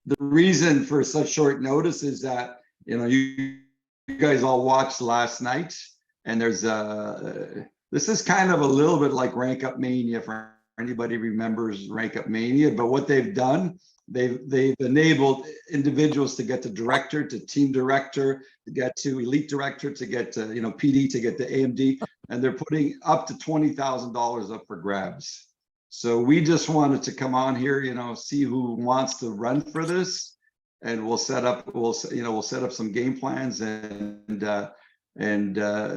the reason for such short notice is that, you guys all watched last night, and there's this is kind of a little bit like Rank Up Mania, for anybody remembers Rank Up Mania. But what they've done, they've enabled individuals to get to director, to team director, to get to elite director, to get to PD, to get to AMD, and they're putting up to $20,000 up for grabs. So we just wanted to come on here, see who wants to run for this, and we'll set up some game plans, and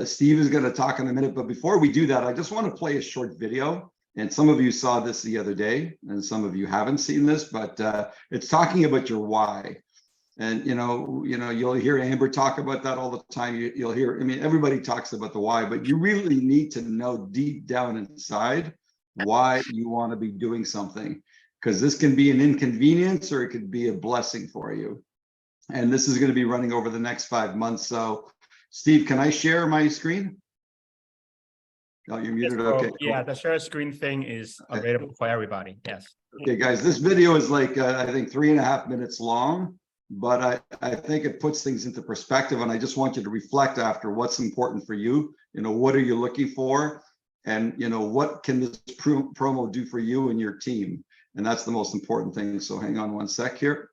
Steve is going to talk in a minute. But before we do that, I just want to play a short video. And some of you saw this the other day, and some of you haven't seen this, but it's talking about your why. And you'll hear Amber talk about that all the time. You'll hear, everybody talks about the why, but you really need to know deep down inside why you want to be doing something, because this can be an inconvenience or it could be a blessing for you. And this is going to be running over the next 5 months. So Steve, can I share my screen? Oh, you're muted. Okay. Yeah, the share screen thing is available for everybody. Yes. Okay, guys, this video is like, I think 3.5 minutes long, but I think it puts things into perspective. And I just want you to reflect after what's important for you. What are you looking for? And, what can this promo do for you and your team? And that's the most important thing. So hang on one sec here.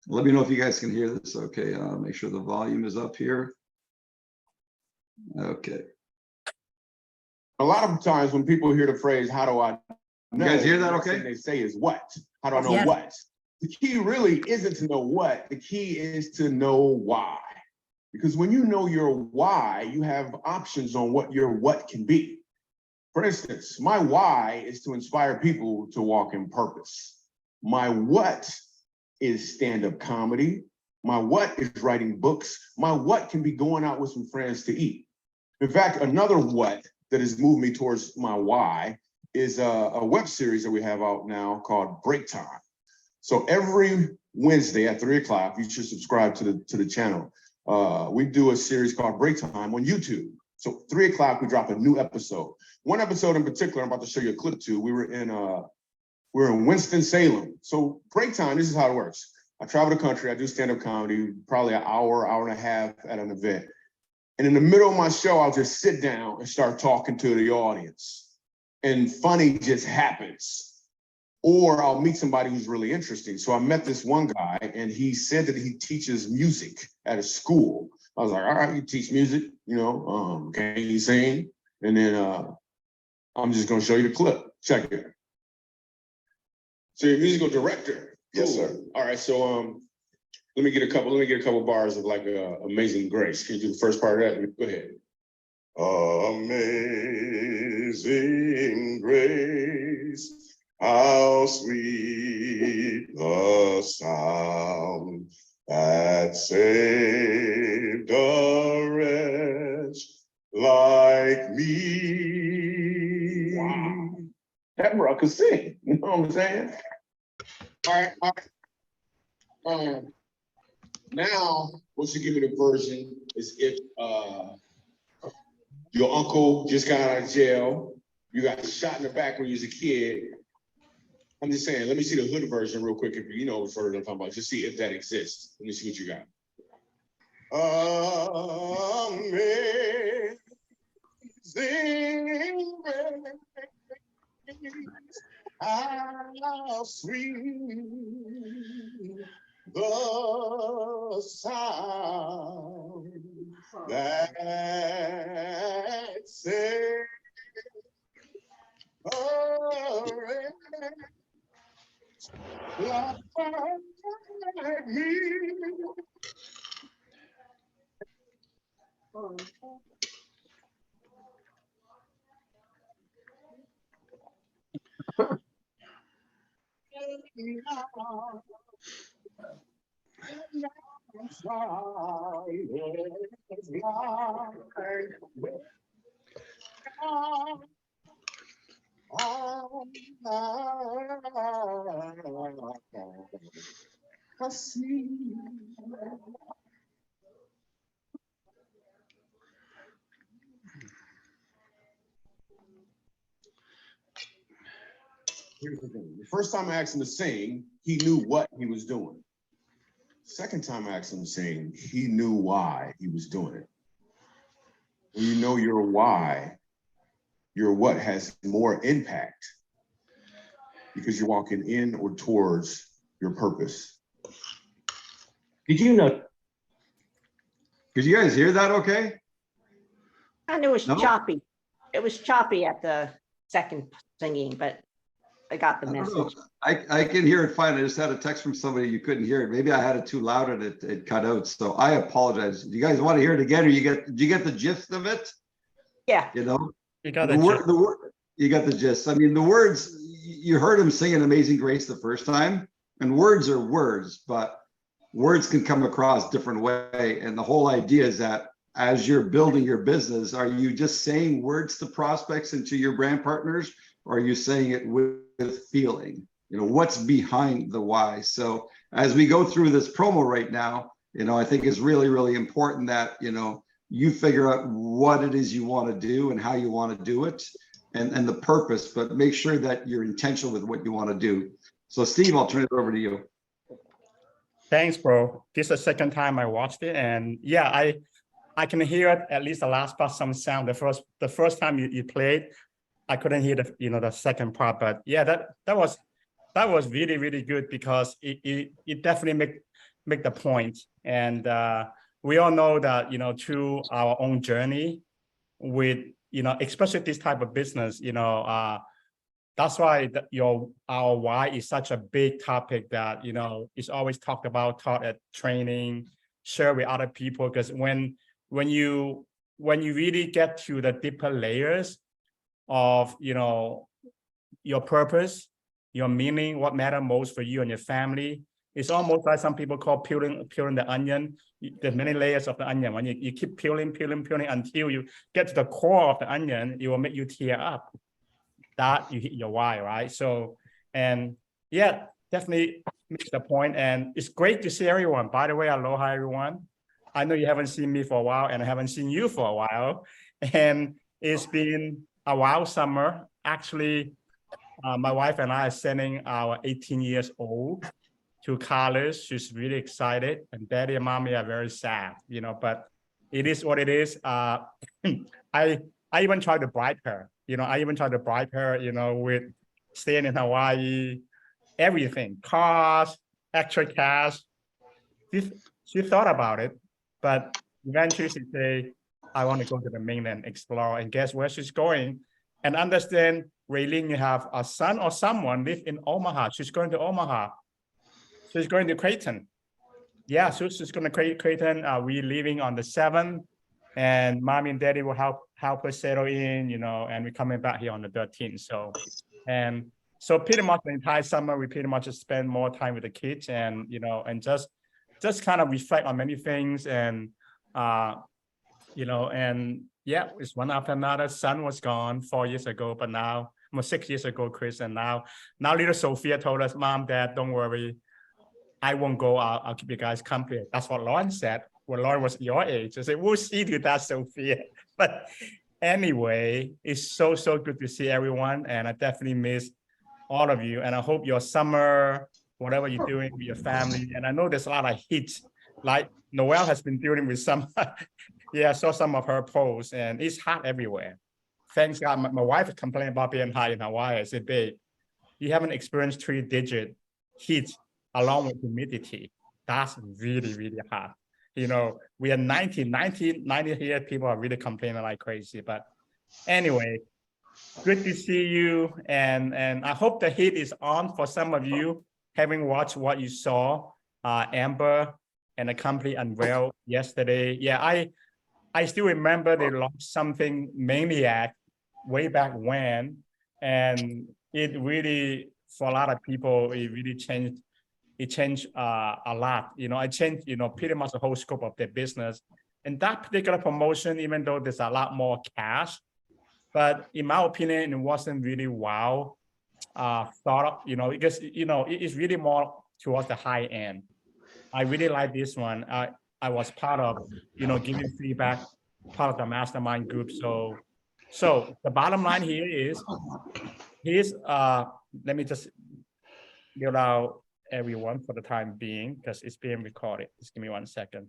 Let me know if you guys can hear this. Okay, make sure the volume is up here. Okay. A lot of times when people hear the phrase, how do I know? You guys hear that okay? They say is what? How do I know what? The key really isn't to know what. The key is to know why. Because when you know your why, you have options on what your what can be. For instance, my why is to inspire people to walk in purpose. My what is stand-up comedy. My what is writing books. My what can be going out with some friends to eat. In fact, another what that has moved me towards my why is a web series that we have out now called Break Time. So every Wednesday at 3 o'clock, you should subscribe to the channel. We do a series called Break Time on YouTube. So 3 o'clock, we drop a new episode. One episode in particular, I'm about to show you a clip to. We're in Winston-Salem. So Break Time, this is how it works. I travel the country, I do stand-up comedy, probably an hour, hour and a half at an event. And in the middle of my show, I'll just sit down and start talking to the audience. And funny just happens. Or I'll meet somebody who's really interesting. So I met this one guy, and he said that he teaches music at a school. I was like, all right, you teach music, can you sing? And then I'm just gonna show you the clip. Check it. So you're a musical director? Yes, sir. All right, so let me get a couple bars of like Amazing Grace. Can you do the first part of that? Go ahead. Amazing grace, how sweet the sound that saved a wretch like me. Wow. That bro could sing. You know what I'm saying? All right. Now, once you give me the version, is if your uncle just got out of jail, you got shot in the back when you was a kid. I'm just saying, let me see the hood version real quick, if you know what version I'm talking about. Just see if that exists. Let me see what you got. Amazing grace, how sweet the sound that saved a wretch like me. I see. here's the thing. The first time I asked him to sing, he knew what he was doing. Second time I asked him to sing, he knew why he was doing it. When you know your why, your what has more impact because you're walking in or towards your purpose. Did you know? Could you guys hear that okay? And it was No? choppy. It was choppy at the second singing, but I got the I don't know. message. I can hear it fine. I just had a text from somebody, you couldn't hear it. Maybe I had it too loud and it cut out. So I apologize. Do you guys want to hear it again, or did you get the gist of it? Yeah, You know, You got the word, you got the gist. I mean, the words, you heard him sing an Amazing Grace the first time, and words are words, but words can come across different way. And the whole idea is that as you're building your business, are you just saying words to prospects and to your brand partners, or are you saying it with feeling? You know, what's behind the why? So as we go through this promo right now, you know, I think it's really, really important that, you know, you figure out what it is you want to do and how you want to do it, and the purpose, but make sure that you're intentional with what you want to do. So Steve, I'll turn it over to you. Thanks, bro. This is the second time I watched it, and yeah, I can hear it, at least the last part, some sound. The first time you played, I couldn't hear the second part, but yeah, that was really, really good, because it definitely make the point. And we all know that, you know, through our own journey with, you know, especially this type of business, you know, that's why our why is such a big topic that, you know, is always talked about, taught at training, share with other people. Because when you really get to the deeper layers of, you know, your purpose, your meaning, what matters most for you and your family, it's almost like some people call peeling the onion. There's many layers of the onion. When you keep peeling until you get to the core of the onion, it will make you tear up. That you hit your why, right? So, and yeah, definitely makes the point. And it's great to see everyone. By the way, aloha, everyone. I know you haven't seen me for a while, and I haven't seen you for a while. And it's been a wild summer. Actually, my wife and I are sending our 18 years old to college. She's really excited, and daddy and mommy are very sad, you know, but it is what it is. I even tried to bribe her, you know, with staying in Hawaii, everything, cars, extra cash. She thought about it, but eventually she said, I want to go to the mainland, explore, and guess where she's going? And understand, Raylene, you have a son or someone live in Omaha. She's going to Omaha. She's going to Creighton. Yeah, so she's going to Creighton. We're leaving on the 7th, and mommy and daddy will help her settle in, you know, and we're coming back here on the 13th. So pretty much the entire summer, we pretty much just spend more time with the kids, and, you know, and just kind of reflect on many things. And, you know, and yeah, it's one after another. Son was gone 4 years ago, but now, well, 6 years ago, Chris, and now little Sophia told us, Mom, Dad, don't worry. I won't go. I'll keep you guys company. That's what Lauren said when Lauren was your age. I said, we'll see to that, Sophia. But anyway, it's so good to see everyone. And I definitely miss all of you. And I hope your summer, whatever you're doing with your family. And I know there's a lot of heat, like Noelle has been dealing with some. Yeah, I saw some of her posts, and it's hot everywhere. Thanks God. My wife complained about being hot in Hawaii. I said, babe, you haven't experienced 3-digit heat along with humidity. That's really, really hot. You know, we are 90 here. People are really complaining like crazy. But anyway, good to see you. And I hope the heat is on for some of you, having watched what you saw, Amber and the company unveiled yesterday. Yeah, I still remember they launched something Maniac way back when. And it really, for a lot of people, it really changed. It changed a lot. You know, I changed, you know, pretty much the whole scope of their business. And that particular promotion, even though there's a lot more cash, but in my opinion, it wasn't really wow thought of, you know, because, you know, it's really more towards the high end. I really like this one. I was part of, you know, giving feedback, part of the mastermind group. So the bottom line here is, here's let me just get out everyone for the time being because it's being recorded. Just give me 1 second.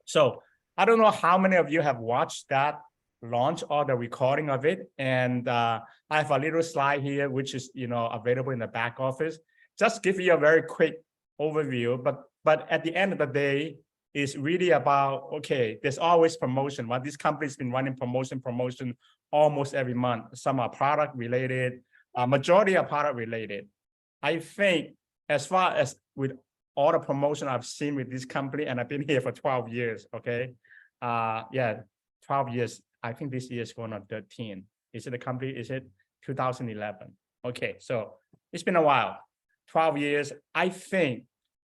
So I don't know how many of you have watched that launch or the recording of it. And I have a little slide here, which is, available in the back office. Just give you a very quick overview, but at the end of the day, it's really about, okay, there's always promotion. Well, this company's been running promotion almost every month. Some are product related, majority are product related. I think as far as with all the promotion I've seen with this company, and I've been here for 12 years, okay? 12 years. I think this year is going on 13. Is it a company? Is it 2011? Okay, so it's been a while, 12 years. I think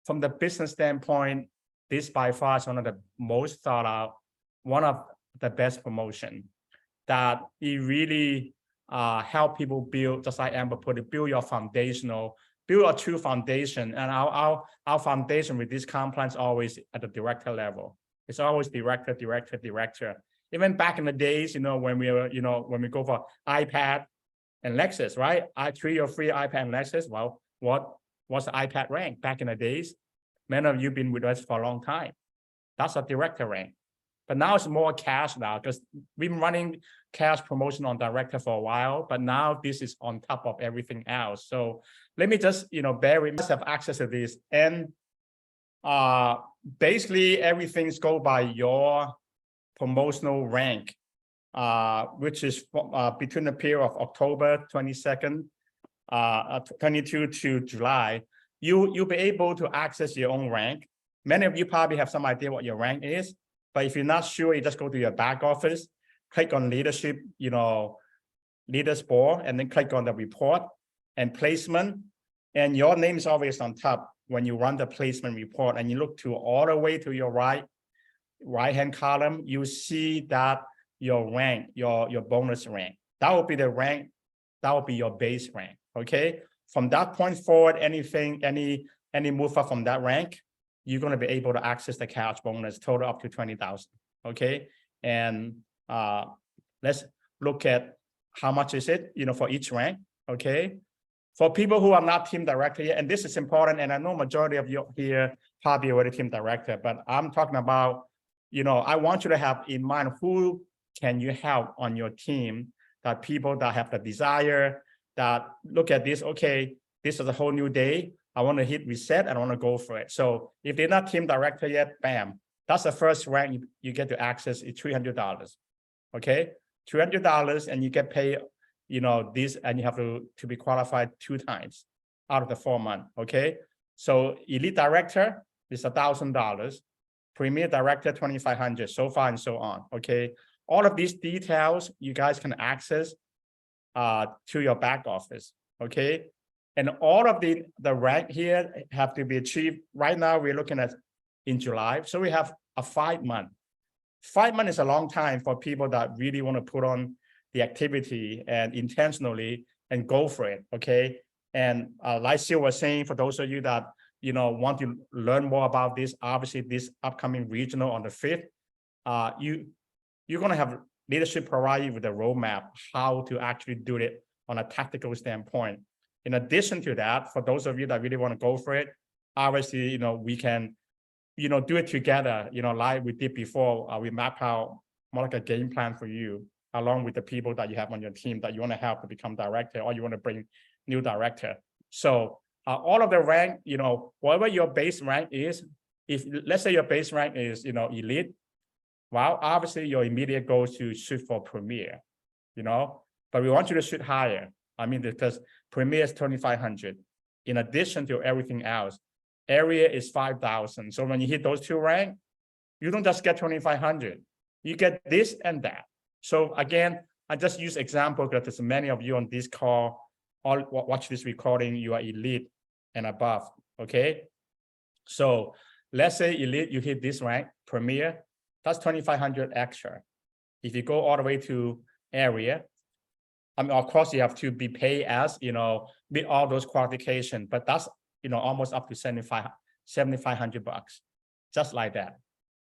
from the business standpoint, this by far is one of the most thought out, one of the best promotion that it really help people build, just like Amber put it, build your foundational, build a true foundation. And our foundation with this compliance always at the director level. It's always director. Even back in the days, when we were, when we go for iPad and Lexus, right? 3 or 3 iPad and Lexus. Well, what's the iPad rank back in the days? Many of you been with us for a long time. That's a director rank. But now it's more cash now because we've been running cash promotion on director for a while, but now this is on top of everything else. So let me just, bear with us have access to this. And basically everything's go by your promotional rank, which is between the period of October 22nd, 22 to July. You'll be able to access your own rank. Many of you probably have some idea what your rank is, but if you're not sure, you just go to your back office, click on leadership, leaders board, and then click on the report and placement. And your name is always on top when you run the placement report, and you look to all the way to your right-hand column, you see that your rank, your bonus rank, that will be the rank, that will be your base rank. Okay. From that point forward, any move up from that rank, you're going to be able to access the cash bonus total up to 20,000. Okay. And let's look at how much is it, for each rank. Okay. For people who are not team director yet, and this is important, and I know majority of you here probably already team director, but I'm talking about, I want you to have in mind who can you help on your team, that people that have the desire, that look at this, okay, this is a whole new day. I want to hit reset and I want to go for it. So if they're not team director yet, bam, that's the first rank you get to access is $300. Okay, $300, and you get paid, this, and you have to be qualified 2 times out of the 4 months. Okay, so elite director is $1,000, premier director $2,500, so far and so on. Okay, all of these details you guys can access to your back office. Okay, and all of the rank here have to be achieved. Right now we're looking at in July, so we have a 5 month. 5 months is a long time for people that really want to put on the activity and intentionally and go for it. Okay, and like Sil was saying, for those of you that want to learn more about this, obviously this upcoming regional on the 5th, you're going to have leadership provide you with a roadmap how to actually do it on a tactical standpoint. In addition to that, for those of you that really want to go for it, obviously, we can, do it together, like we did before. We map out more like a game plan for you, along with the people that you have on your team that you want to help to become director, or you want to bring new director. So all of the rank, whatever your base rank is, if let's say your base rank is, elite, well, obviously your immediate goal is to shoot for premier, but we want you to shoot higher. I mean, because premier is 2,500. In addition to everything else, area is 5,000. So when you hit those 2 rank, you don't just get 2,500. You get this and that. So again, I just use example because there's many of you on this call, all watch this recording, you are elite and above. Okay. So let's say elite, you hit this rank, premier, that's 2,500 extra. If you go all the way to area, of course you have to be paid as, meet all those qualifications, but that's, almost up to 7,500 bucks, just like that.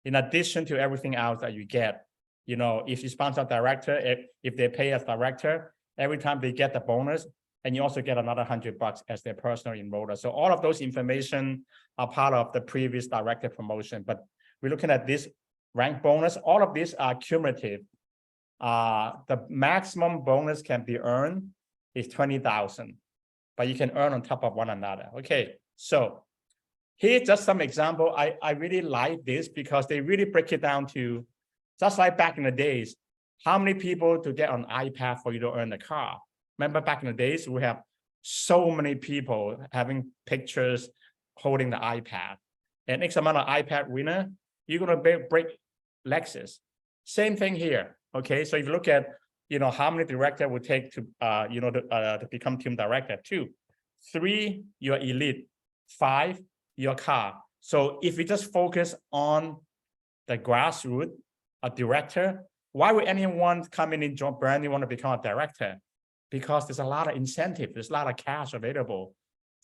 In addition to everything else that you get, if you sponsor director, if they pay as director, every time they get the bonus, and you also get another $100 as their personal enroller. So all of those information are part of the previous director promotion. But we're looking at this rank bonus. All of these are cumulative. The maximum bonus can be earned is 20,000, but you can earn on top of one another. Okay, so here's just some example. I really like this because they really break it down to, just like back in the days, how many people to get on iPad for you to earn the car. Remember back in the days, we have so many people having pictures holding the iPad. And X amount of iPad winner, you're gonna break Lexus. Same thing here, okay? So if you look at, how many director would take to, to become team director? 2, 3, you're elite. 5, your car. So if we just focus on the grassroots, a director, why would anyone come in and join brand new want to become a director? Because there's a lot of incentive, there's a lot of cash available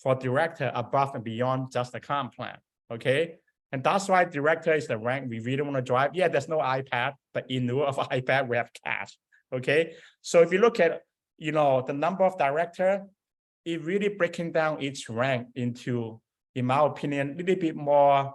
for director above and beyond just the comp plan, okay? And that's why director is the rank we really want to drive. Yeah, there's no iPad, but in lieu of iPad, we have cash, okay? So if you look at, the number of director, it really breaking down each rank into, in my opinion, a little bit more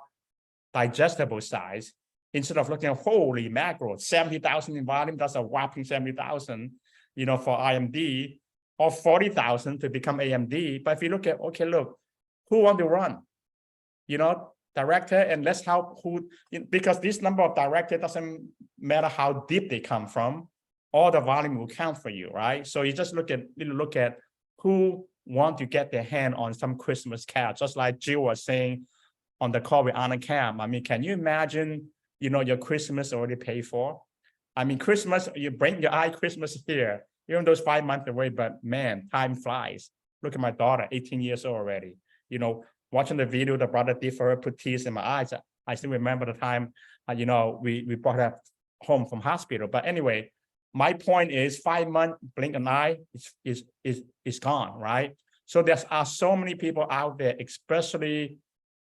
digestible size instead of looking at holy macro, 70,000 in volume, that's a whopping 70,000, for IMD, or 40,000 to become AMD. But if you look at, okay, look, who want to run? Director, and let's help because this number of director doesn't matter how deep they come from, all the volume will count for you, right? So you just look at who want to get their hand on some Christmas card, just like Jill was saying on the call with Anna Cam. I mean, can you imagine, your Christmas already paid for? I mean, Christmas, you bring your eye Christmas here, even though it's 5 months away, but man, time flies. Look at my daughter, 18 years old already. Watching the video, the brother did for her, put tears in my eyes. I still remember the time, we brought her home from hospital. But anyway, my point is 5 months, blink an eye, is gone, right? So there are so many people out there, especially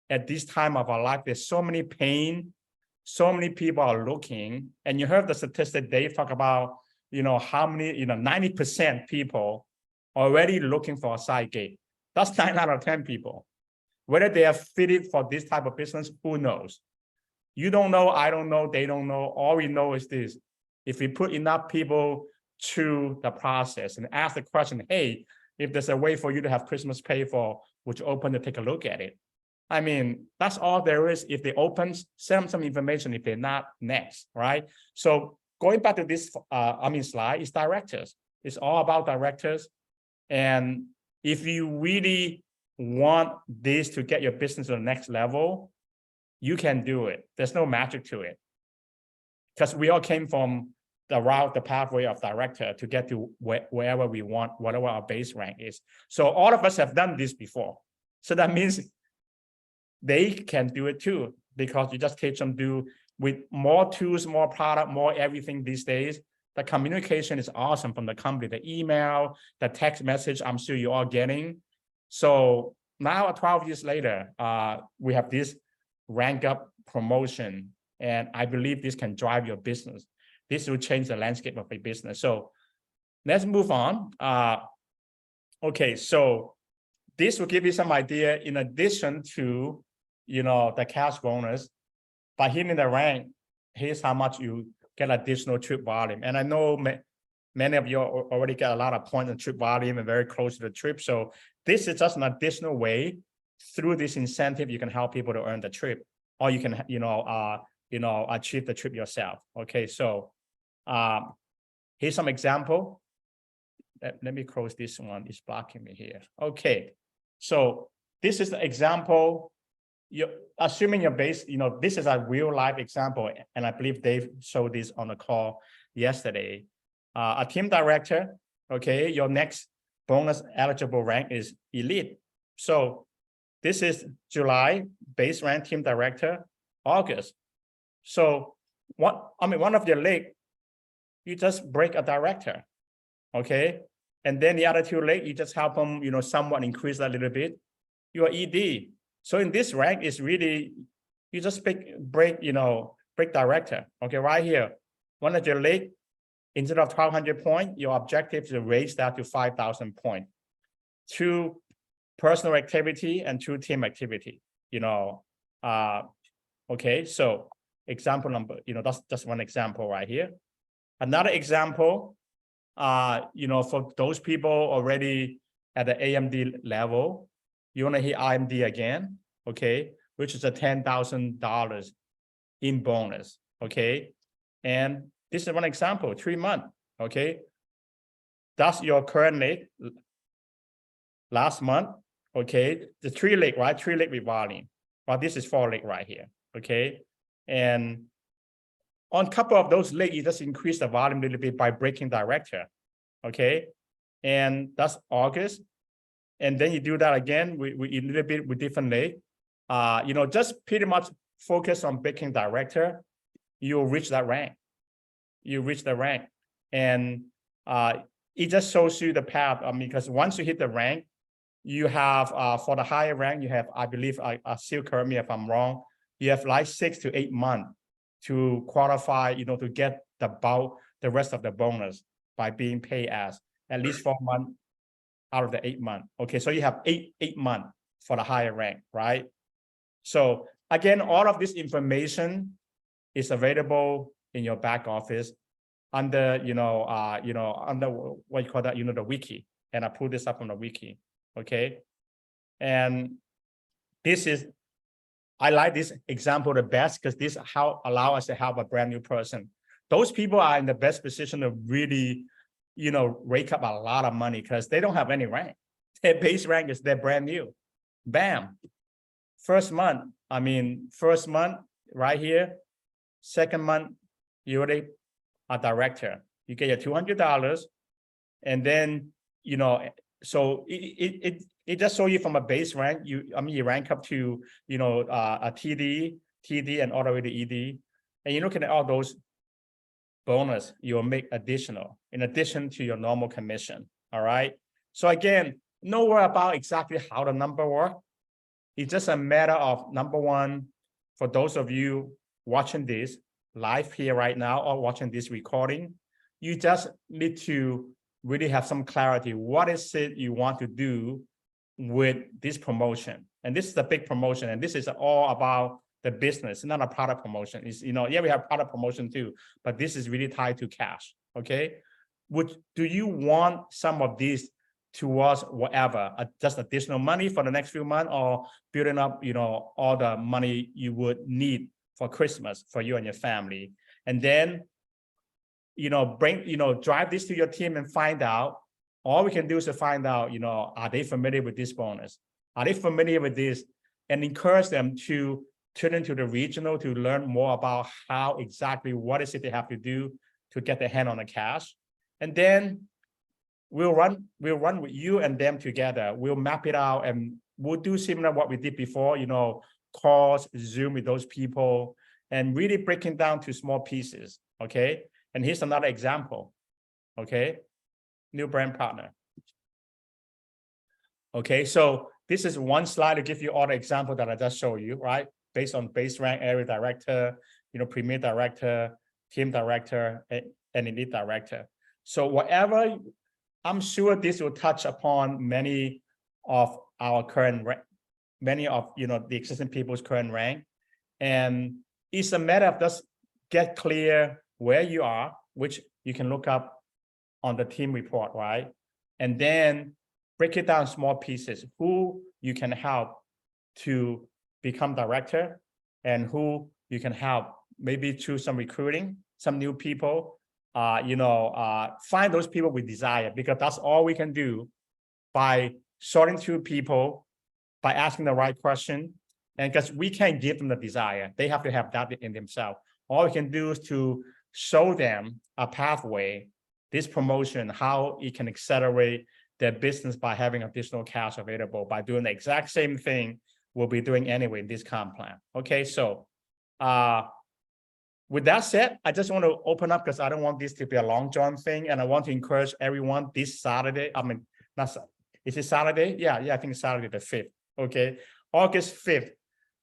at this time of our life, there's so many pain, so many people are looking, and you heard the statistic, Dave talk about, how many, 90% people already looking for a side gig. That's 9 out of 10 people. Whether they are fitted for this type of business, who knows? You don't know, I don't know, they don't know. All we know is this. If we put enough people through the process and ask the question, hey, if there's a way for you to have Christmas paid for, would you open to take a look at it? I mean, that's all there is. If they open, send them some information. If they're not, next, right? So going back to this, slide, is directors. It's all about directors. And if you really want this to get your business to the next level, you can do it. There's no magic to it. Because we all came from the pathway of director to get to wherever we want, whatever our base rank is. So all of us have done this before. So that means they can do it too, because you just teach them do with more tools, more product, more everything these days. The communication is awesome from the company, the email, the text message, I'm sure you're all getting. So now 12 years later, we have this rank up promotion, and I believe this can drive your business. This will change the landscape of a business. So let's move on. Okay, so this will give you some idea in addition to, the cash bonus, by hitting the rank, here's how much you get additional trip volume. And I know many of you already get a lot of points on trip volume and very close to the trip. So this is just an additional way through this incentive, you can help people to earn the trip, or you can, achieve the trip yourself. Okay, so here's some example. Let me close this one, it's blocking me here. Okay, so this is the example. You're assuming your base, this is a real life example, and I believe Dave showed this on the call yesterday. A team director, okay, your next bonus eligible rank is elite. So this is July, base rank team director, August. So one of your leg, you just break a director, okay? And then the other 2 leg, you just help them, somewhat increase a little bit. You are ED. So in this rank is really, you just break director, okay? Right here, one of your leg, instead of 1,200 points, your objective is to raise that to 5,000 points. through personal activity and through team activity, okay, so example number, that's just one example right here. Another example, for those people already at the AMD level, you want to hit IMD again, okay, which is a $10,000 in bonus, okay? And this is one example, 3 months, okay? That's your current leg. Last month, okay, the 3 leg, right? 3 leg revolving. Well, this is 4 leg right here, okay? And on couple of those legs, you just increase the volume a little bit by breaking director, okay? And that's August. And then you do that again with a little bit with different leg. Just pretty much focus on breaking director, you'll reach that rank. You reach the rank. And it just shows you the path. Because once you hit the rank, you have, for the higher rank, you have, I believe, still correct me if I'm wrong, you have like 6 to 8 months to qualify, to get the rest of the bonus by being paid as at least 4 months out of the 8 months. Okay, so you have eight months for the higher rank, right? So again, all of this information is available in your back office under, under what you call that, the wiki. And I pulled this up on the wiki, okay? And I like this example the best because this allow us to help a brand new person. Those people are in the best position to really, rake up a lot of money because they don't have any rank. Their base rank is they're brand new. Bam. First month right here. Second month, you already a director. You get your $200, and then so it just show you from a base rank. You rank up to a TD, and all the way to ED, and you look at all those bonus you'll make additional in addition to your normal commission. All right. So again, no worry about exactly how the number work. It's just a matter of, number one, for those of you watching this live here right now or watching this recording, you just need to really have some clarity. What is it you want to do with this promotion? And this is a big promotion, and this is all about the business, not a product promotion. It's, yeah, we have product promotion too, but this is really tied to cash, okay? Do you want some of these towards whatever, just additional money for the next few months, or building up, all the money you would need for Christmas for you and your family? And then, drive this to your team and find out. All we can do is to find out, are they familiar with this bonus? Are they familiar with this? And encourage them to turn into the regional to learn more about how exactly what is it they have to do to get their hand on the cash. And then we'll run with you and them together. We'll map it out and we'll do similar what we did before, calls, Zoom with those people, and really breaking down to small pieces, okay? And here's another example, okay? New brand partner. Okay, so this is one slide to give you all the examples that I just showed you, right? Based on base rank, area director, premier director, team director, and elite director. So whatever, I'm sure this will touch upon many of our current, many of the existing people's current rank. And it's a matter of just get clear where you are, which you can look up on the team report, right? And then break it down small pieces, who you can help to become director and who you can help maybe through some recruiting, some new people, find those people with desire, because that's all we can do by sorting through people, by asking the right question. And because we can't give them the desire, they have to have that in themselves. All we can do is to show them a pathway, this promotion, how it can accelerate their business by having additional cash available, by doing the exact same thing we'll be doing anyway in this comp plan. Okay, so with that said, I just want to open up because I don't want this to be a long John thing, and I want to encourage everyone this Saturday. Is it Saturday? Yeah, I think Saturday the 5th. Okay, August 5th,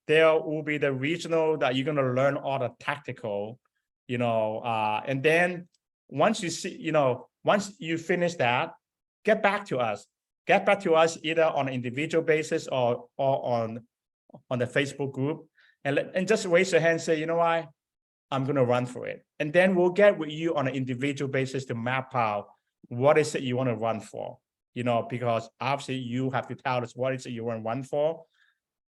there will be the regional that you're going to learn all the tactical, and then once you see, once you finish that, get back to us. get back to us either on an individual basis or on the Facebook group, and just raise your hand and say, you know what, I'm going to run for it. And then we'll get with you on an individual basis to map out what is it you want to run for, because obviously you have to tell us what is it you want to run for.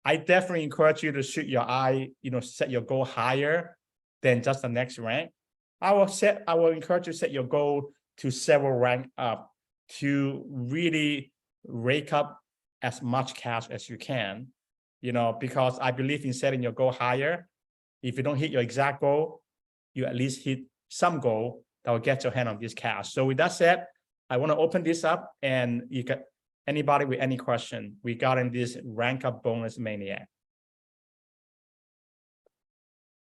I definitely encourage you to shoot your eye, set your goal higher than just the next rank. I will encourage you to set your goal to several rank up to really rake up as much cash as you can, because I believe in setting your goal higher. If you don't hit your exact goal, you at least hit some goal that will get your hand on this cash. So with that said, I want to open this up, and you can, anybody with any question regarding this rank up bonus Mania.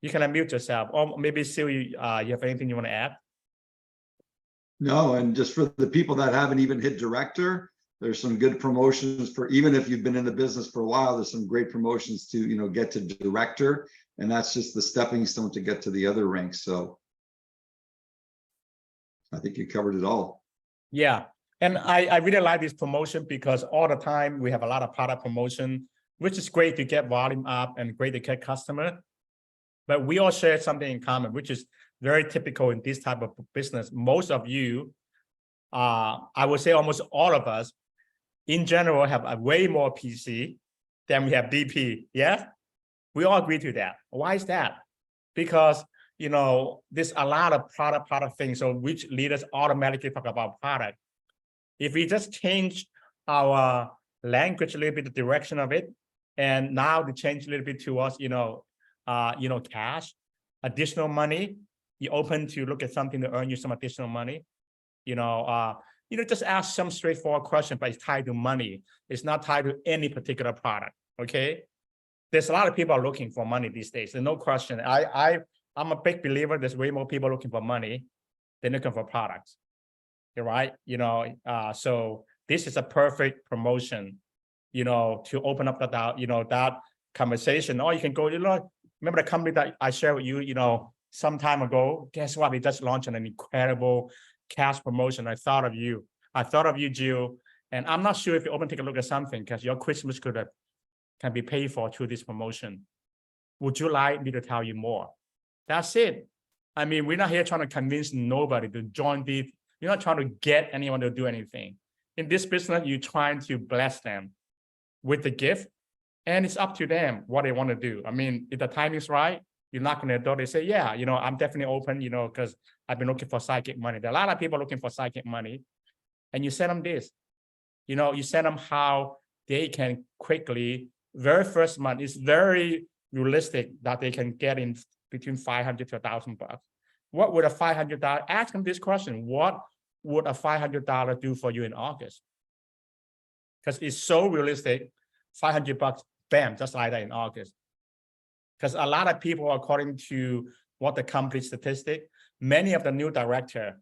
You can unmute yourself, or maybe Sil, you have anything you want to add? No, and just for the people that haven't even hit director, there's some good promotions for, even if you've been in the business for a while, there's some great promotions to, get to director. And that's just the stepping stone to get to the other ranks. So I think you covered it all. Yeah. And I really like this promotion because all the time we have a lot of product promotion, which is great to get volume up and great to get customer. But we all share something in common, which is very typical in this type of business. Most of you, I would say almost all of us, in general, have a way more PC than we have DP. Yeah, we all agree to that. Why is that? Because there's a lot of product things, so which leaders automatically talk about product. If we just change our language a little bit, the direction of it, and now they change a little bit towards cash, additional money, you're open to look at something to earn you some additional money. Just ask some straightforward question, but it's tied to money. It's not tied to any particular product. Okay. There's a lot of people are looking for money these days. There's no question. I'm a big believer there's way more people looking for money than looking for products. You're right. So this is a perfect promotion, to open up that conversation. Or you can go, remember the company that I shared with you, some time ago, guess what? They just launched an incredible cash promotion. I thought of you, Jill, and I'm not sure if you open, take a look at something because your Christmas can be paid for through this promotion. Would you like me to tell you more? That's it. I mean, we're not here trying to convince nobody to join the, you're not trying to get anyone to do anything. In this business, you're trying to bless them with the gift, and it's up to them what they want to do. I mean, if the time is right, you're knocking on the door, they say, yeah, I'm definitely open, because I've been looking for psychic money. There are a lot of people looking for psychic money, and you send them this, you send them how they can quickly, very first month, it's very realistic that they can get in between $500 to $1,000 bucks. What would a $500, ask them this question, what would a $500 do for you in August? Because it's so realistic, 500 bucks, bam, just like that in August. Because a lot of people, according to what the company statistic, many of the new director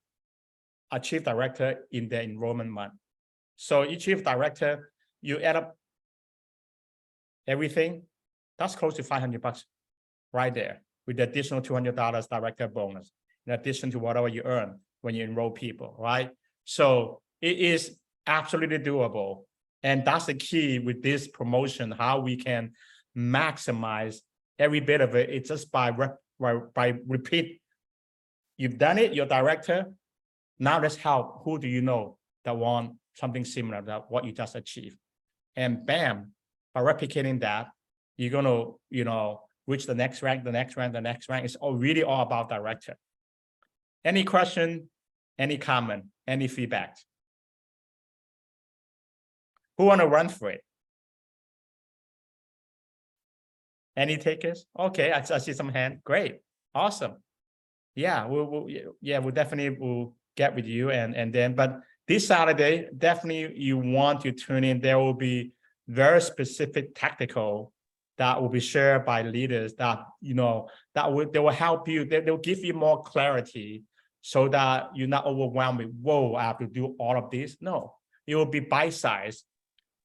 are chief director in their enrollment month. So each chief director, you add up everything, that's close to 500 bucks right there with the additional $200 director bonus, in addition to whatever you earn when you enroll people, right? So it is absolutely doable. And that's the key with this promotion, how we can maximize every bit of it. It's just by repeat. You've done it, you're director. Now let's help. Who do you know that want something similar to what you just achieved? And bam, by replicating that, you're going to, reach the next rank, the next rank, the next rank. It's really all about director. Any question, any comment, any feedback? Who want to run for it? Any takers? Okay, I see some hand. Great, awesome. Yeah, we'll definitely will get with you and then. But this Saturday, definitely you want to tune in. There will be very specific tactical that will be shared by leaders that they will help you. They will give you more clarity so that you're not overwhelmed with, whoa, I have to do all of this. No, it will be bite-sized.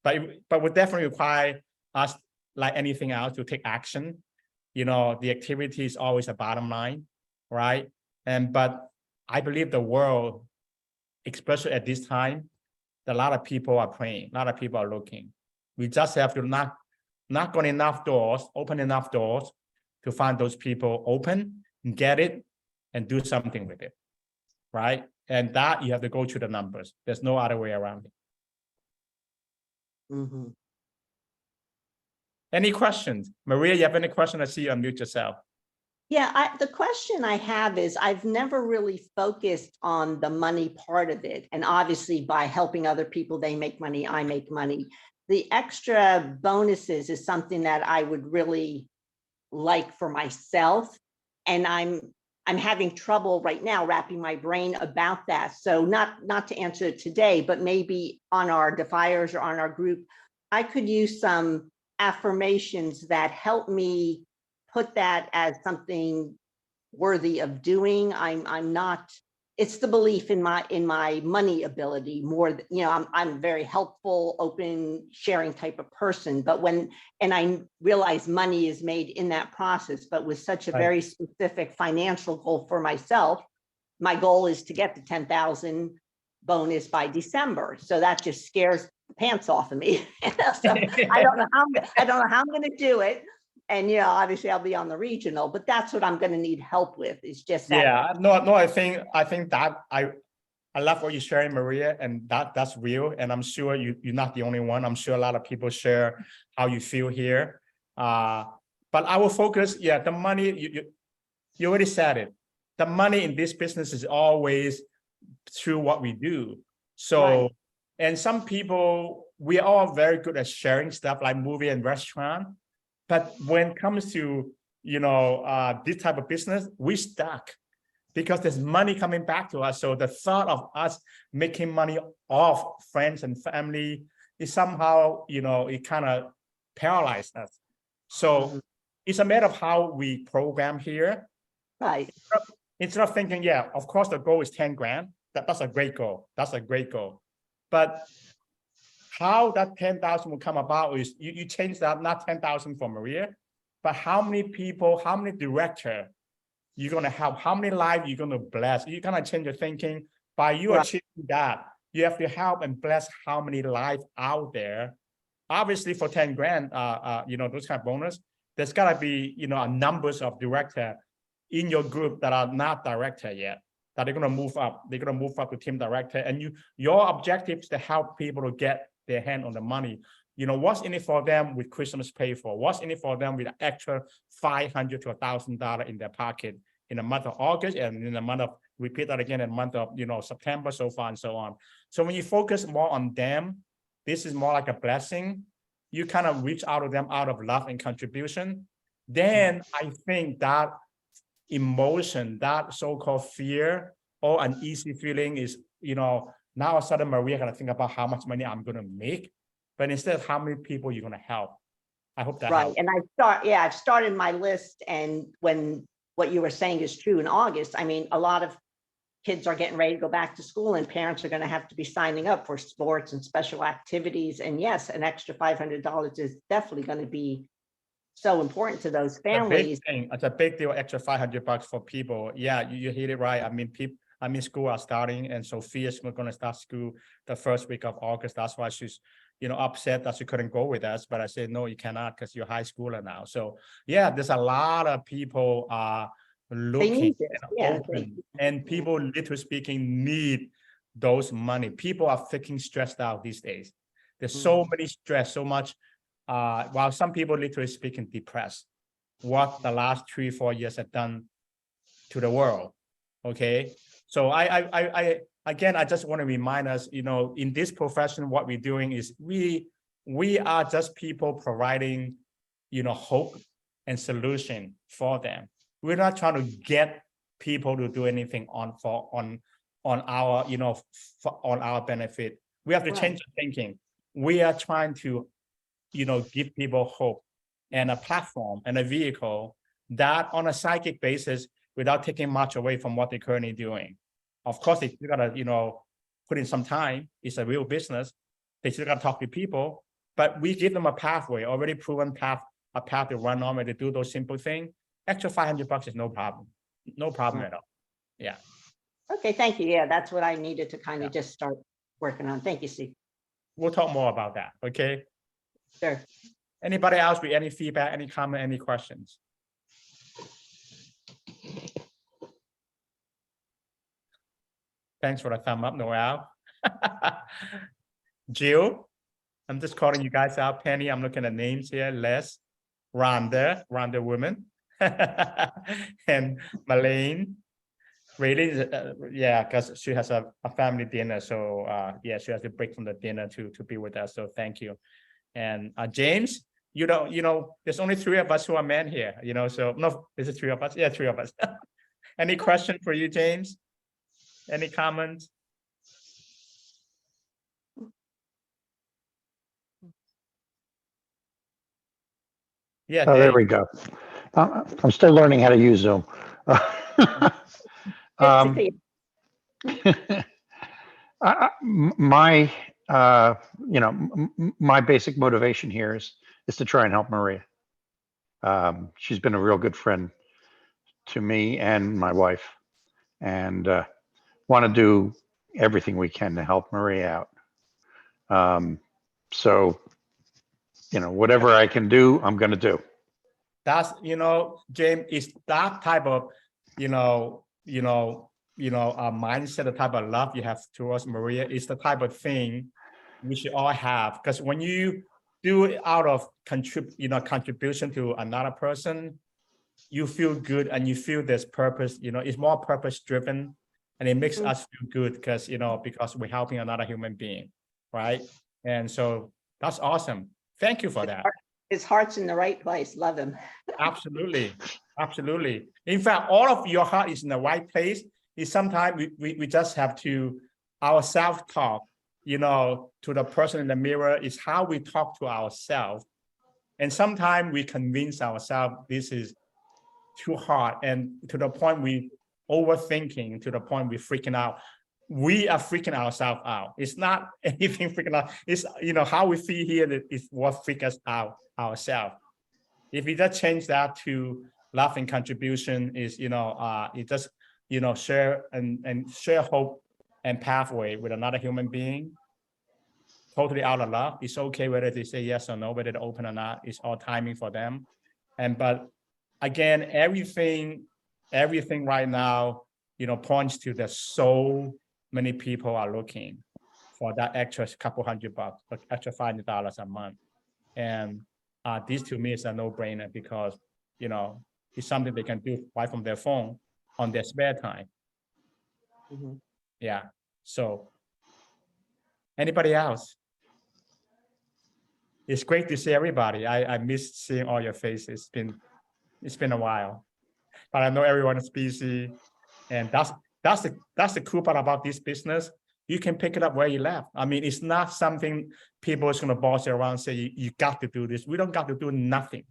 But would definitely require us, like anything else, to take action. The activity is always a bottom line, right? But I believe the world, especially at this time, that a lot of people are praying, a lot of people are looking. We just have to knock on enough doors, open enough doors to find those people open, get it, and do something with it, right? And that you have to go to the numbers. There's no other way around it. Mhm. Any questions? Maria, you have any question? I see you unmute yourself. Yeah, the question I have is I've never really focused on the money part of it. And obviously by helping other people, they make money, I make money. The extra bonuses is something that I would really like for myself. And I'm having trouble right now wrapping my brain about that. So not to answer it today, but maybe on our defiers or on our group, I could use some affirmations that help me put that as something worthy of doing. I'm not, it's the belief in my money ability more, you know, I'm very helpful, open, sharing type of person, but and I realize money is made in that process, but with such a very specific financial goal for myself, my goal is to get the 10,000 bonus by December. So that just scares the pants off of me. So I don't know how I'm going to do it. And, you know, obviously I'll be on the regional, but that's what I'm going to need help with, is just that. Yeah, no, I think that I love what you're sharing, Maria, and that's real. And I'm sure you're not the only one. I'm sure a lot of people share how you feel here. But I will focus, the money, you already said it. The money in this business is always through what we do. So, and some people, we are all very good at sharing stuff like movie and restaurant. But when it comes to, you know, this type of business, we stuck because there's money coming back to us. So the thought of us making money off friends and family is somehow, you know, it kind of paralyzed us. So it's a matter of how we program here. Right. Instead of thinking, yeah, of course the goal is 10 grand. That's a great goal. That's a great goal. But how that 10,000 will come about is you change that, not 10,000 for Maria, but how many people, how many directors you're going to help, how many lives you're going to bless. You're going to change your thinking. By you achieving that, you have to help and bless how many lives out there. Obviously for 10 grand, you know, those kind of bonus, there's got to be, you know, a numbers of director in your group that are not director yet, that they're going to move up. They're going to move up to team director. And your objective is to help people to get their hand on the money. You know, what's in it for them with Christmas pay for? What's in it for them with an extra $500 to $1,000 in their pocket in the month of August, and in the month of, repeat that again, in the month of, you know, September, so far and so on. So when you focus more on them, this is more like a blessing. You kind of reach out to them out of love and contribution. Then I think that emotion, that so-called fear or uneasy feeling is, you know, now all of a sudden Maria got to think about how much money I'm going to make, but instead of how many people you're going to help. I hope that helps. And I've started my list, and when what you were saying is true in August, I mean, a lot of kids are getting ready to go back to school, and parents are going to have to be signing up for sports and special activities. And yes, an extra $500 is definitely going to be so important to those families. It's a big deal, extra $500 for people. Yeah, you hit it right. I mean, school are starting, and Sophia's going to start school the first week of August. That's why she's, you know, upset that she couldn't go with us. But I said, no, you cannot, because you're a high schooler now. So yeah, there's a lot of people looking and open, and people, literally speaking, need those money. People are freaking stressed out these days. There's so many stress, so much. While some people, literally speaking, depressed. What the last 3-4 years have done to the world. Okay. So again, I just want to remind us, you know, in this profession, what we're doing is we are just people providing, you know, hope and solution for them. We're not trying to get people to do anything on our, you know, on our benefit. We have to change the thinking. We are trying to, you know, give people hope and a platform and a vehicle that on a psychic basis, without taking much away from what they're currently doing. Of course, they still gotta, you know, put in some time. It's a real business. They still gotta talk to people, but we give them a pathway, already proven path, a path to run on, where they do those simple things. Extra $500 is no problem. No problem at all. Yeah. Okay, thank you. Yeah, that's what I needed to kind of just start working on. Thank you, Steve. We'll talk more about that. Okay. Sure. Anybody else with any feedback, any comment, any questions? Thanks for the thumb up, Noel. Jill, I'm just calling you guys out. Penny, I'm looking at names here. Les, Rhonda woman, and Malane. Really, yeah, because she has a family dinner. So yeah, she has to break from the dinner to be with us. So thank you. And James, you know, there's only 3 of us who are men here, you know, so no, is it 3 of us? Yeah, 3 of us. Any question for you, James? Any comments? Yeah, Oh, there Dave. we go. I'm still learning how to use Zoom. Basically, My, my basic motivation here is to try and help Maria. She's been a real good friend to me and my wife, and want to do everything we can to help Maria out. So, whatever I can do, I'm going to do. That's, James, is that type of, a mindset, the type of love you have towards Maria is the type of thing we should all have. Because when you do it out of contribution to another person, you feel good and you feel there's purpose, it's more purpose driven, and it makes us feel good because, because we're helping another human being, right? And so that's awesome. Thank you for that. his heart's in the right place. Love him. Absolutely. Absolutely. In fact, all of your heart is in the right place. Is sometimes we just have to, our self-talk, to the person in the mirror is how we talk to ourselves. And sometimes we convince ourselves this is too hard, and to the point we overthinking, to the point we freaking out. We are freaking ourselves out. It's not anything freaking out. It's, how we feel here that is what freaks us out ourselves. If we just change that to love and contribution is, it just, share and share hope and pathway with another human being, totally out of love. It's okay whether they say yes or no, whether they're open or not. It's all timing for them. But again, everything right now, points to that so many people are looking for that extra couple $100, extra $500 a month. And this to me is a no-brainer because, it's something they can do right from their phone on their spare time. Yeah. So anybody else? It's great to see everybody. I miss seeing all your faces. It's been a while, but I know everyone is busy, and that's the cool part about this business. You can pick it up where you left. I mean, it's not something people is going to boss you around and say, you got to do this. We don't got to do nothing.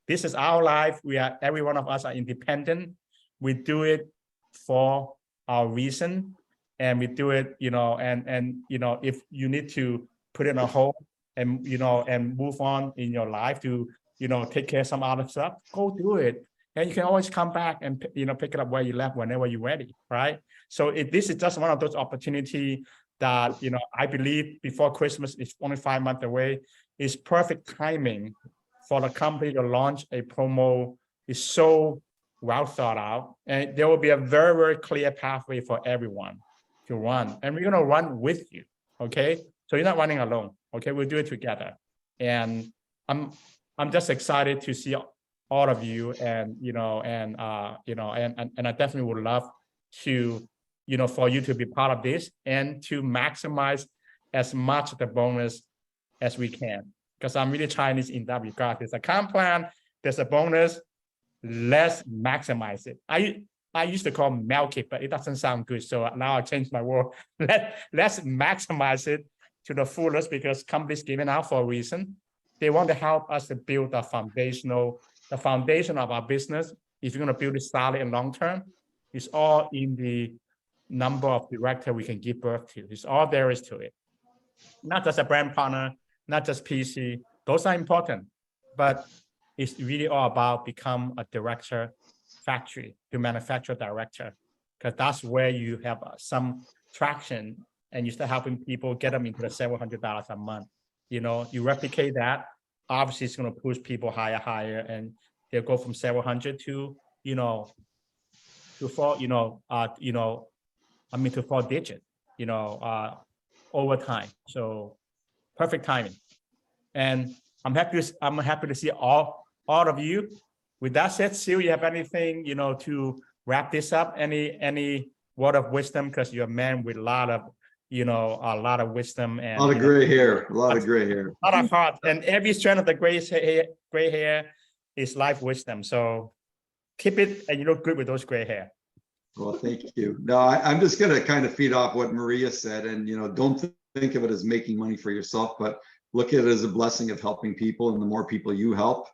This is our life. Every one of us are independent. We do it for our reason, and we do it, if you need to put it on hold and, and move on in your life to, take care of some other stuff, go do it. And you can always come back and, pick it up where you left whenever you're ready, right? So this is just one of those opportunities that, I believe before Christmas is only 5 months away, is perfect timing for the company to launch a promo. Is so well thought out, and there will be a very, very clear pathway for everyone to run. And we're going to run with you, okay? So you're not running alone, okay? We'll do it together. And I'm just excited to see all of you, and and I definitely would love to, for you to be part of this and to maximize as much of the bonus as we can, because I'm really Chinese in that regard. There's a comp plan, there's a bonus. Let's maximize it. I used to call milk it, but it doesn't sound good, so now I changed my word. Let's maximize it to the fullest, because companies giving out for a reason. They want to help us to build the foundation of our business. If you're going to build it solid and long term, it's all in the number of directors we can give birth to. It's all there is to it. Not just a brand partner, not just PC. Those are important, but it's really all about become a director factory to manufacture director, because that's where you have some traction and you start helping people get them into the $700 a month. You replicate that, obviously it's going to push people higher, and they'll go from 700 to, to four, to 4 digit, over time. So perfect timing. And I'm happy to see all of you. With that said, Sil, you have anything, to wrap this up? Any word of wisdom? Because you're a man with a lot of wisdom and A lot of gray hair, a lot of gray hair. a lot of heart, and every strand of the gray hair is life wisdom. So keep it, and you look good with those gray hair. Well, thank you. No, I'm just going to kind of feed off what Maria said, and don't think of it as making money for yourself, but look at it as a blessing of helping people, and the more people you help,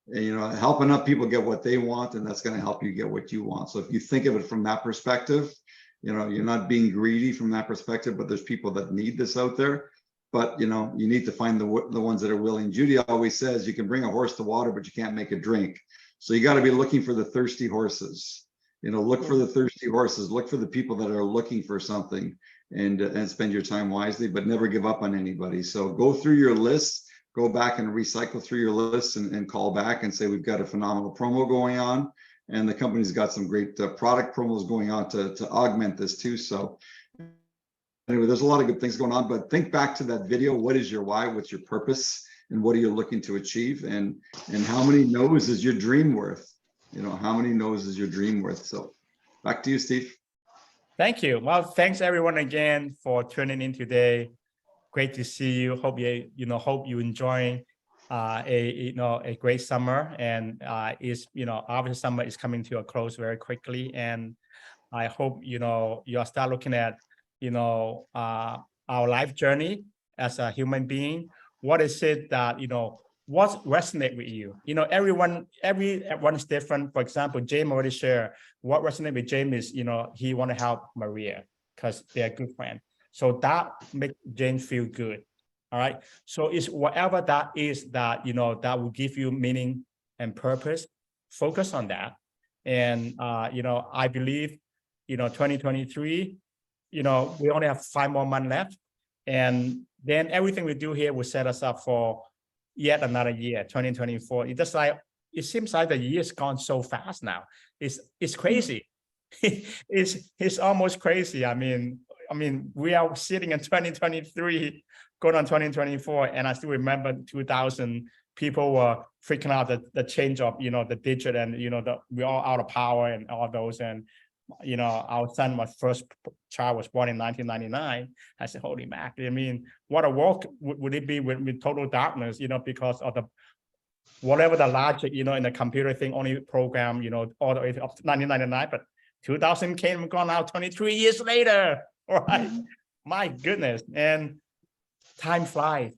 and help enough people get what they want, and that's going to help you get what you want. So if you think of it from that perspective, you're not being greedy from that perspective, but there's people that need this out there. But you need to find the ones that are willing. Judy always says you can bring a horse to water, but you can't make it drink. So you got to be looking for the thirsty horses. Look for the thirsty horses. Look for the people that are looking for something, and spend your time wisely, but never give up on anybody. So go through your lists, go back and recycle through your lists, and call back and say, we've got a phenomenal promo going on. And the company's got some great product promos going on to augment this too. So anyway, there's a lot of good things going on, but think back to that video. What is your why? What's your purpose? And what are you looking to achieve? And how many no's is your dream worth? How many no's is your dream worth? So back to you, Steve. Thank you. Well, thanks everyone again for tuning in today. Great to see you. Hope you enjoying a great summer, and obviously summer is coming to a close very quickly, and I hope you'll start looking at our life journey as a human being. What is it that what resonates with you? Everyone is different. For example, James already shared what resonates with James is he want to help Maria because they're good friends. So that makes James feel good. All right. So it's whatever that is that that will give you meaning and purpose. Focus on that. And I believe 2023, we only have 5 more months left, and then everything we do here will set us up for yet another year, 2024. It seems like the year's gone so fast now. It's crazy. It's almost crazy. I mean, we are sitting in 2023, going on 2024, and I still remember 2000. People were freaking out the change of the digit, and we're all out of power and all those. And our son, my first child, was born in 1999. I said, holy mac! I mean, what a world would it be with total darkness? Because of whatever the logic, in the computer thing only program, all the way up to 1999. But 2000 came and gone out 23 years later. All right, my goodness, and time flies.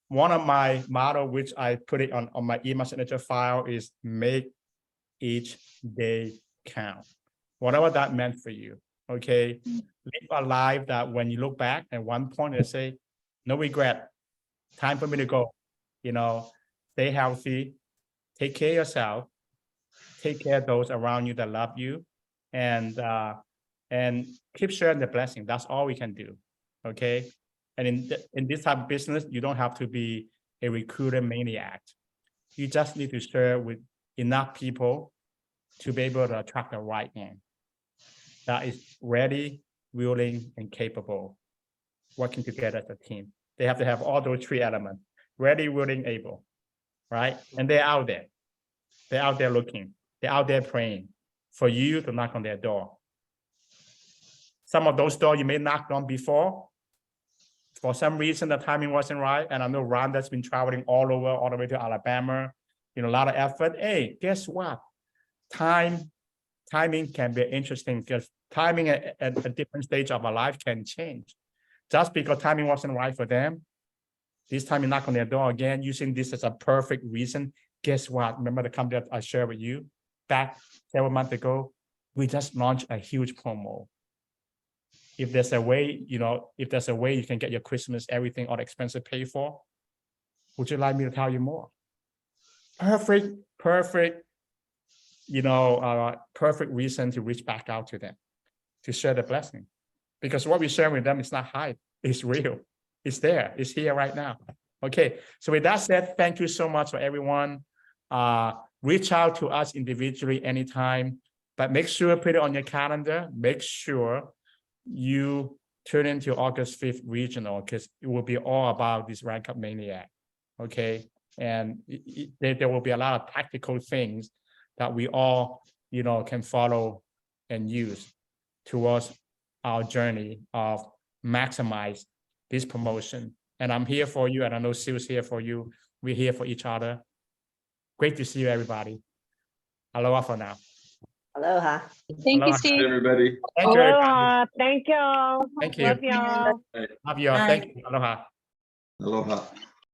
One of my motto, which I put it on my email signature file, is make each day count. Whatever that meant for you. Okay, live a life that when you look back at one point and say, no regret. Time for me to go. Stay healthy, take care of yourself, take care of those around you that love you, and keep sharing the blessing. That's all we can do. Okay. And in this type of business, you don't have to be a recruiter maniac. You just need to share with enough people to be able to attract the right one that is ready, willing, and capable, working together as a team. They have to have all those 3 elements: ready, willing, able, right? And they're out there. They're out there looking. They're out there praying for you to knock on their door. Some of those doors you may knock on before. For some reason, the timing wasn't right. And I know Rhonda's been traveling all the way to Alabama, a lot of effort. Hey, guess what? Timing can be interesting, because timing at a different stage of our life can change. Just because timing wasn't right for them, this time you knock on their door again, using this as a perfect reason. Guess what? Remember the company that I shared with you back several months ago? We just launched a huge promo. If there's a way, you can get your Christmas, everything, all the expenses paid for, would you like me to tell you more? Perfect, perfect reason to reach back out to them, to share the blessing. because what we share with them is not hype, it's real. It's there, it's here right now. Okay, so with that said, thank you so much for everyone. Reach out to us individually anytime, but make sure put it on your calendar. Make sure you tune into August 5th regional, because it will be all about this Rank Up Maniac. Okay, and there will be a lot of tactical things that we all, can follow and use towards our journey of maximize this promotion. And I'm here for you, and I know Syl's here for you. We're here for each other. Great to see you, everybody. Aloha for now. Aloha. Thank you, Aloha. Steve. Everybody. Thank you, everybody. Aloha. Thank you. Thank you. Love y'all. Love you all. Thank you. Aloha. Aloha.